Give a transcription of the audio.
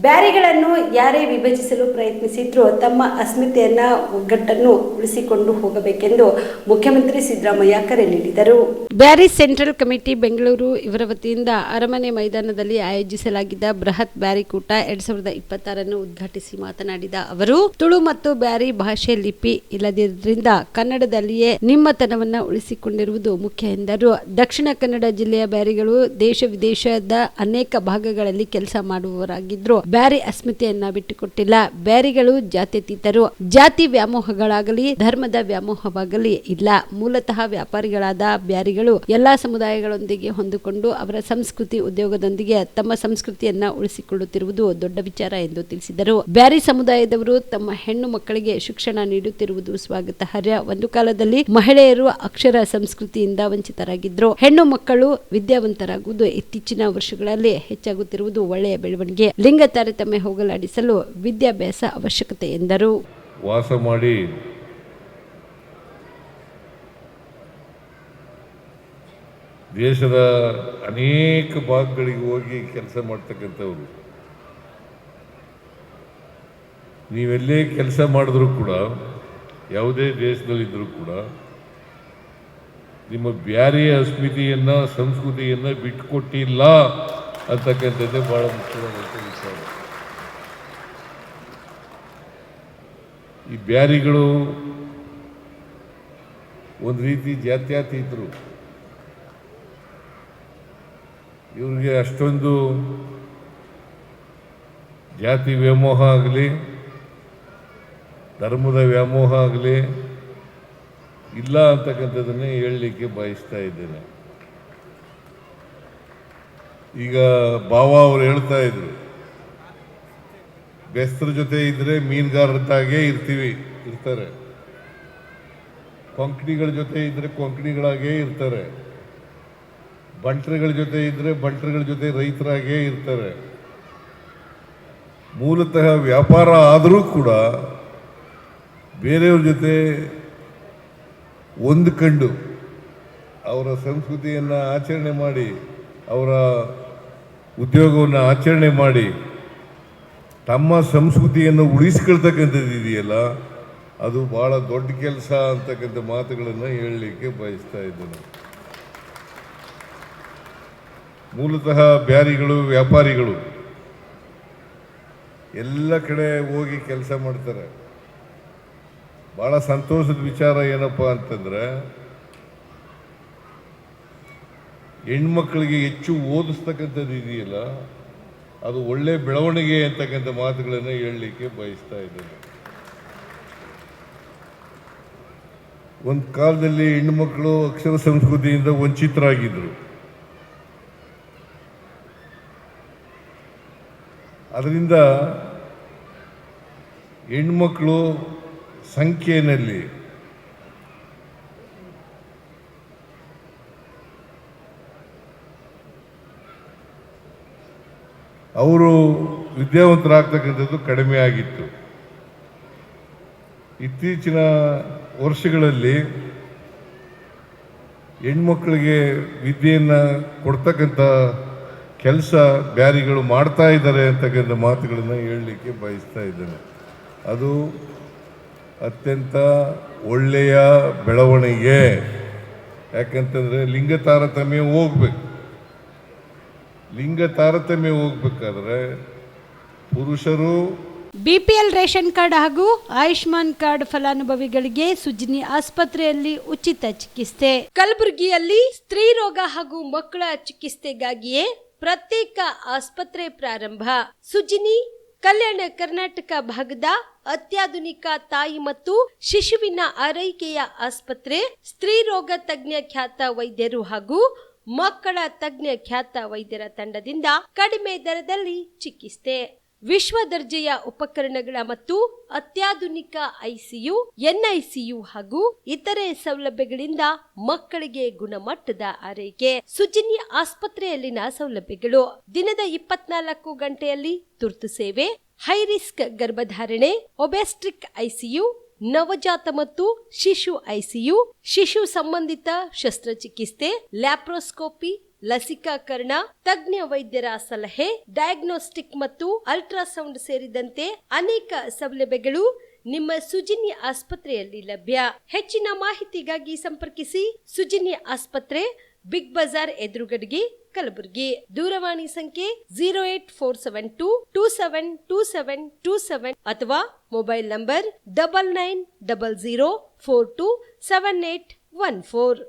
ಬ್ಯಾರಿಗಳನ್ನು ಯಾರೇ ವಿಭಜಿಸಲು ಪ್ರಯತ್ನಿಸಿದ್ರೂ ತಮ್ಮ ಅಸ್ಮಿತೆಯನ್ನ ಒಗ್ಗಟ್ಟನ್ನು ಉಳಿಸಿಕೊಂಡು ಹೋಗಬೇಕೆಂದು ಮುಖ್ಯಮಂತ್ರಿ ಸಿದ್ದರಾಮಯ್ಯ ಕರೆ ನೀಡಿದರು. ಬ್ಯಾರಿ ಸೆಂಟ್ರಲ್ ಕಮಿಟಿ ಬೆಂಗಳೂರು ಇವರ ವತಿಯಿಂದ ಅರಮನೆ ಮೈದಾನದಲ್ಲಿ ಆಯೋಜಿಸಲಾಗಿದ್ದ ಬೃಹತ್ ಬ್ಯಾರಿ ಕೂಟ 2026 ಉದ್ಘಾಟಿಸಿ ಮಾತನಾಡಿದ ಅವರು, ತುಳು ಮತ್ತು ಬ್ಯಾರಿ ಭಾಷೆ ಲಿಪಿ ಇಲ್ಲದಿರುವುದರಿಂದ ಕನ್ನಡದಲ್ಲಿಯೇ ನಿಮ್ಮತನವನ್ನ ಉಳಿಸಿಕೊಂಡಿರುವುದು ಮುಖ್ಯ ಎಂದರು. ದಕ್ಷಿಣ ಕನ್ನಡ ಜಿಲ್ಲೆಯ ಬ್ಯಾರಿಗಳು ದೇಶ ವಿದೇಶದ ಅನೇಕ ಭಾಗಗಳಲ್ಲಿ ಕೆಲಸ ಮಾಡುವವರಾಗಿದ್ರು. ಬ್ಯಾರಿ ಅಸ್ಮಿತೆಯನ್ನ ಬಿಟ್ಟುಕೊಟ್ಟಿಲ್ಲ. ಬ್ಯಾರಿಗಳು ಜಾತ್ಯತೀತರು. ಜಾತಿ ವ್ಯಾಮೋಹಗಳಾಗಲಿ ಧರ್ಮದ ವ್ಯಾಮೋಹವಾಗಲಿ ಇಲ್ಲ. ಮೂಲತಃ ವ್ಯಾಪಾರಿಗಳಾದ ಬ್ಯಾರಿಗಳು ಎಲ್ಲಾ ಸಮುದಾಯಗಳೊಂದಿಗೆ ಹೊಂದಿಕೊಂಡು ಅವರ ಸಂಸ್ಕೃತಿ ಉದ್ಯೋಗದೊಂದಿಗೆ ತಮ್ಮ ಸಂಸ್ಕೃತಿಯನ್ನ ಉಳಿಸಿಕೊಳ್ಳುತ್ತಿರುವುದು ದೊಡ್ಡ ವಿಚಾರ ಎಂದು ತಿಳಿಸಿದರು. ಬ್ಯಾರಿ ಸಮುದಾಯದವರು ತಮ್ಮ ಹೆಣ್ಣು ಮಕ್ಕಳಿಗೆ ಶಿಕ್ಷಣ ನೀಡುತ್ತಿರುವುದು ಸ್ವಾಗತಾರ್ಹ. ಒಂದು ಕಾಲದಲ್ಲಿ ಮಹಿಳೆಯರು ಅಕ್ಷರ ಸಂಸ್ಕೃತಿಯಿಂದ ವಂಚಿತರಾಗಿದ್ರು. ಹೆಣ್ಣು ಮಕ್ಕಳು ವಿದ್ಯಾವಂತರಾಗುವುದು ಇತ್ತೀಚಿನ ವರ್ಷಗಳಲ್ಲಿ ಹೆಚ್ಚಾಗುತ್ತಿರುವುದು ಒಳ್ಳೆಯ ಬೆಳವಣಿಗೆ. ಲಿಂಗ ತಾರತಮ್ಯ ಹೋಗಲಾಡಿಸಲು ವಿದ್ಯಾಭ್ಯಾಸ ಅವಶ್ಯಕತೆ ಎಂದರು. ವಾಸ ಮಾಡಿ ದೇಶದ ಅನೇಕ ಭಾಗಗಳಿಗೆ ಹೋಗಿ ಕೆಲಸ ಮಾಡ್ತಕ್ಕಂಥವ್ರು. ನೀವೆಲ್ಲೇ ಕೆಲಸ ಮಾಡಿದ್ರೂ ಕೂಡ, ಯಾವುದೇ ದೇಶದಲ್ಲಿದ್ದರೂ ಕೂಡ ನಿಮ್ಮ ಬ್ಯಾರಿಯ ಅಸ್ಮಿತೆಯನ್ನ ಸಂಸ್ಕೃತಿಯನ್ನ ಬಿಟ್ಟುಕೊಟ್ಟಿಲ್ಲ ಅಂತಕ್ಕಂಥದ್ದೇ ಬಹಳ ಮುಖ್ಯವಾದಂಥ ವಿಚಾರ. ಈ ಬ್ಯಾರಿಗಳು ಒಂದು ರೀತಿ ಜಾತ್ಯತೀತರು. ಇವ್ರಿಗೆ ಅಷ್ಟೊಂದು ಜಾತಿ ವ್ಯಾಮೋಹ ಆಗಲಿ ಧರ್ಮದ ವ್ಯಾಮೋಹ ಆಗಲಿ ಇಲ್ಲ ಅಂತಕ್ಕಂಥದ್ದನ್ನೇ ಹೇಳಲಿಕ್ಕೆ ಬಯಸ್ತಾ ಇದ್ದೇನೆ. ಈಗ ಬಾವ ಅವರು ಹೇಳ್ತಾ ಇದ್ರು, ಬೆಸ್ತರ ಜೊತೆ ಇದ್ರೆ ಮೀನುಗಾರರಾಗೇ ಇರ್ತಾರೆ, ಕೊಂಕಣಿಗಳ ಜೊತೆ ಇದ್ರೆ ಕೊಂಕಣಿಗಳಾಗೇ ಇರ್ತಾರೆ, ಬಂಟ್ರಗಳ ಜೊತೆ ಇದ್ರೆ ಬಂಟ್ರಗಳ ಜೊತೆ ರೈತರಾಗೇ ಇರ್ತಾರೆ. ಮೂಲತಃ ವ್ಯಾಪಾರ ಆದರೂ ಕೂಡ ಬೇರೆಯವ್ರ ಜೊತೆ ಹೊಂದಿಕೊಂಡು ಅವರ ಸಂಸ್ಕೃತಿಯನ್ನು ಆಚರಣೆ ಮಾಡಿ ಅವರ ಉದ್ಯೋಗವನ್ನು ಆಚರಣೆ ಮಾಡಿ ತಮ್ಮ ಸಂಸ್ಕೃತಿಯನ್ನು ಉಳಿಸ್ಕೊಳ್ತಕ್ಕಂಥದ್ದು ಇದೆಯಲ್ಲ, ಅದು ಬಹಳ ದೊಡ್ಡ ಕೆಲಸ ಅಂತಕ್ಕಂಥ ಮಾತುಗಳನ್ನು ಹೇಳಲಿಕ್ಕೆ ಬಯಸ್ತಾ ಇದ್ದೇನೆ. ಮೂಲತಃ ಬ್ಯಾರಿಗಳು ವ್ಯಾಪಾರಿಗಳು ಎಲ್ಲ ಕಡೆ ಹೋಗಿ ಕೆಲಸ ಮಾಡ್ತಾರೆ. ಬಹಳ ಸಂತೋಷದ ವಿಚಾರ ಏನಪ್ಪ ಅಂತಂದ್ರೆ, ಹೆಣ್ಮಕ್ಳಿಗೆ ಹೆಚ್ಚು ಓದಿಸ್ತಕ್ಕಂಥದ್ದು ಇದೆಯಲ್ಲ, ಅದು ಒಳ್ಳೆ ಬೆಳವಣಿಗೆ ಅಂತಕ್ಕಂಥ ಮಾತುಗಳನ್ನು ಹೇಳಲಿಕ್ಕೆ ಬಯಸ್ತಾ ಇದ್ದೇನೆ. ಒಂದು ಕಾಲದಲ್ಲಿ ಹೆಣ್ಣುಮಕ್ಕಳು ಅಕ್ಷರ ಸಂಸ್ಕೃತಿಯಿಂದ ವಂಚಿತರಾಗಿದ್ದರು. ಅದರಿಂದ ಹೆಣ್ಮಕ್ಕಳು ಸಂಖ್ಯೆಯಲ್ಲಿ ಅವರು ವಿದ್ಯಾವಂತರಾಗ್ತಕ್ಕಂಥದ್ದು ಕಡಿಮೆ ಆಗಿತ್ತು. ಇತ್ತೀಚಿನ ವರ್ಷಗಳಲ್ಲಿ ಹೆಣ್ಮಕ್ಳಿಗೆ ವಿದ್ಯೆಯನ್ನು ಕೊಡ್ತಕ್ಕಂಥ ಕೆಲಸ ಬ್ಯಾರಿಗಳು ಮಾಡ್ತಾ ಇದ್ದಾರೆ ಅಂತಕ್ಕಂಥ ಮಾತುಗಳನ್ನು ಹೇಳಲಿಕ್ಕೆ ಬಯಸ್ತಾ ಇದ್ದೇನೆ. ಅದು ಅತ್ಯಂತ ಒಳ್ಳೆಯ ಬೆಳವಣಿಗೆ. ಯಾಕಂತಂದರೆ ಲಿಂಗ ತಾರತಮ್ಯ ಹೋಗ್ಬೇಕು. ಲಿಂಗ ತಾರತಮ್ಯ ಹೋಗ್ಬೇಕಾದ್ರೆ ಪುರುಷರು ಬಿಪಿಎಲ್ ರೇಷನ್ ಕಾರ್ಡ್ ಹಾಗೂ ಆಯುಷ್ಮಾನ್ ಕಾರ್ಡ್ ಫಲಾನುಭವಿಗಳಿಗೆ ಸುಜಿನಿ ಆಸ್ಪತ್ರೆಯಲ್ಲಿ ಉಚಿತ ಚಿಕಿತ್ಸೆ. ಕಲಬುರಗಿಯಲ್ಲಿ ಸ್ತ್ರೀ ರೋಗ ಹಾಗೂ ಮಕ್ಕಳ ಚಿಕಿತ್ಸೆಗಾಗಿಯೇ ಪ್ರತ್ಯೇಕ ಆಸ್ಪತ್ರೆ ಪ್ರಾರಂಭ. ಸುಜಿನಿ ಕಲ್ಯಾಣ ಕರ್ನಾಟಕ ಭಾಗದ ಅತ್ಯಾಧುನಿಕ ತಾಯಿ ಮತ್ತು ಶಿಶುವಿನ ಆರೈಕೆಯ ಆಸ್ಪತ್ರೆ. ಸ್ತ್ರೀ ರೋಗ ತಜ್ಞ ಖ್ಯಾತ ವೈದ್ಯರು ಹಾಗೂ ಮಕ್ಕಳ ತಜ್ಞ ಖ್ಯಾತ ವೈದ್ಯರ ತಂಡದಿಂದ ಕಡಿಮೆ ದರದಲ್ಲಿ ಚಿಕಿತ್ಸೆ. ವಿಶ್ವ ದರ್ಜೆಯ ಉಪಕರಣಗಳ ಮತ್ತು ಅತ್ಯಾಧುನಿಕ ಐಸಿಯು, ಎನ್ಐಸಿಯು ಹಾಗೂ ಇತರೆ ಸೌಲಭ್ಯಗಳಿಂದ ಮಕ್ಕಳಿಗೆ ಗುಣಮಟ್ಟದ ಆರೈಕೆ. ಸುಜಿನಿ ಆಸ್ಪತ್ರೆಯಲ್ಲಿನ ಸೌಲಭ್ಯಗಳು: ದಿನದ 24 ಗಂಟೆಯಲ್ಲಿ ತುರ್ತು ಸೇವೆ, ಹೈ ರಿಸ್ಕ್ ಗರ್ಭಧಾರಣೆ, ಒಬೆಸ್ಟ್ರಿಕ್ ಐಸಿಯು, ನವಜಾತ ಮತ್ತು ಶಿಶು ಐಸಿಯು, ಶಿಶು ಸಂಬಂಧಿತ ಶಸ್ತ್ರಚಿಕಿತ್ಸೆ, ಲ್ಯಾಪ್ರೋಸ್ಕೋಪಿ, ಲಸಿಕಾಕರಣ, ತಜ್ಞ ವೈದ್ಯರ ಸಲಹೆ, ಡಯಾಗ್ನೋಸ್ಟಿಕ್ ಮತ್ತು ಅಲ್ಟ್ರಾಸೌಂಡ್ ಸೇರಿದಂತೆ ಅನೇಕ ಸೌಲಭ್ಯಗಳು ನಿಮ್ಮ ಸುಜಿನಿ ಆಸ್ಪತ್ರೆಯಲ್ಲಿ ಲಭ್ಯ. ಹೆಚ್ಚಿನ ಮಾಹಿತಿಗಾಗಿ ಸಂಪರ್ಕಿಸಿ ಸುಜಿನಿ ಆಸ್ಪತ್ರೆ, ಬಿಗ್ ಬಜಾರ್ ಎದುರುಗಡೆಗೆ, ಕಲಬುರಗಿ. ದೂರವಾಣಿ ಸಂಖ್ಯೆ 08472 272727 ಅಥವಾ ಮೊಬೈಲ್ ನಂಬರ್ 9900427814.